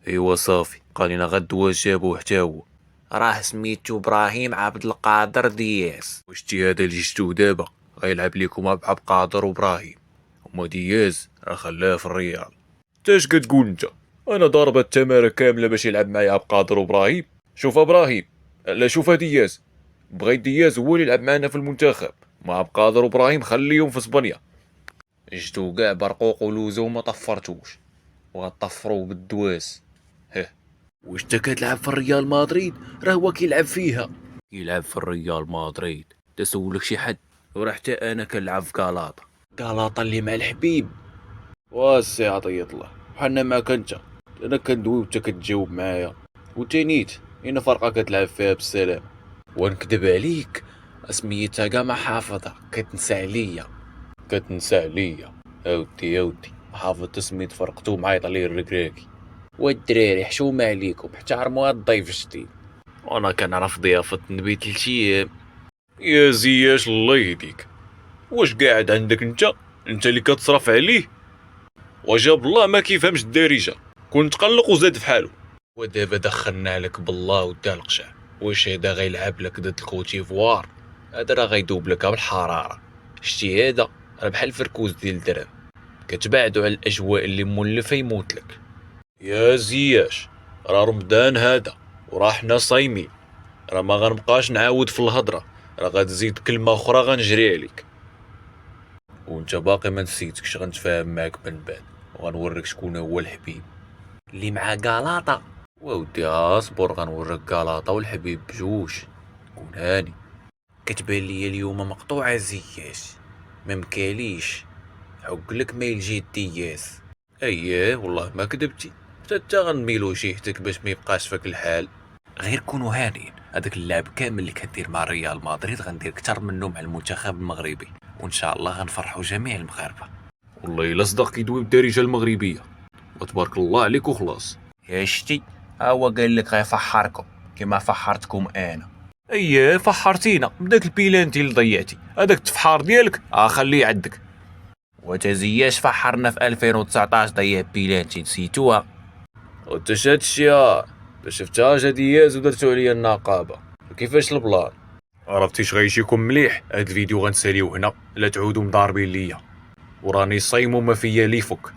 ايوا صافي، قال لنا غدوة جابوه حتى هو. راه سميتو ابراهيم عبد القادر دياز. واش تي هذا اللي شفتوه دابا غيلعب ليكم مع عبد القادر وابراهيم، وما دياز راه خلاه في الريال. تاش كتقول انت؟ انا ضارب التماره كامله باش يلعب معايا عبد القادر وابراهيم. شوف ابراهيم، لا شوف دياز، بغيت دياز هو اللي يلعب معنا في المنتخب، مع عبد القادر وابراهيم خليهم في اسبانيا. جدو كاع برقوق ولوزه وما طفرتوش، وغطفروه بالدواس. هه، واش انت كتلعب في الريال مدريد؟ راه هو كيلعب فيها. يلعب في الريال مدريد؟ تسولك شي حد؟ وراه حتى انا كنلعب في كالاطا. كالاطا اللي مع الحبيب؟ واسي عطية الله، بحالنا معاك انت. انا كندوي وانت كتجاوب معايا، وتانيت هنا فرقه كتلعب فيها بالسلام. ونكذب عليك، سميتها كاع ما حافظها، كتنسى عليا. اودي حافظ سميت فرقتو معيط عليه الركراكي. والدراري حشومه عليكم، احترموا الضيف الجديد. وانا كنعرف ضيافة النبي 3 ايام. يا زياش الله يهديك، واش قاعد عندك انت اللي كتصرف عليه؟ وجاب الله ما كيفهمش الدارجه، كون تقلق وزاد في حاله. ودابا دخلنا لك بالله ودا القشع، واش هذا غيلعب لك ضد الكوتيفوار؟ هذا راه غيدوب لك بالحراره. شتي هذا راه بحال فركوز ديال الدرهم، كتبعدو على الاجواء اللي مولفه يموت لك. يا زياش، راه رمضان هذا وراه حنا صايمين، راه ما غنبقاش نعاود في الهضره، راه غتزيد كلمه اخرى غنجري عليك. وانت باقي ما نسيتكش، غنتفاهم معاك من بعد وغنوريك شكون هو الحبيب اللي مع كالاطا. ودي اصبر، غنوريك كالاطا والحبيب بجوج، كون هاني. كتبان ليا اليوم مقطوعه زياش، ما مكاليش، عقلك ما يلجي دياس. اييه والله ما كذبتي، حتى غنميلو جهتك باش ما يبقاش فيك الحال. غير كونوا هانيين، هذاك اللعب كامل اللي كدير مع ريال مدريد غندير اكثر منه مع المنتخب المغربي، وان شاء الله غنفرحوا جميع المغاربه. والله الا صدق كيدوي بالدارجه المغربيه، وتبارك الله عليك وخلاص. يا شتي، ها هو قال لك غيفحركم كما فحرتكم انا. اييه فحرتينا بداك البيلانتي اللي ضيعتي، هذاك التفحار ديالك خليه عندك. وتزياش فحرنا في 2019 ضيع بيلانتي، نسيتوها؟ وانت شاد الشيء شفتها جا دياز ودرتو عليا النقابه، كيفاش البلان؟ عرفتيش غيجيكم مليح هاد الفيديو غنساليو هنا، لا تعودوا مضاربين ليا، وراني صايم وما فيا لي فك.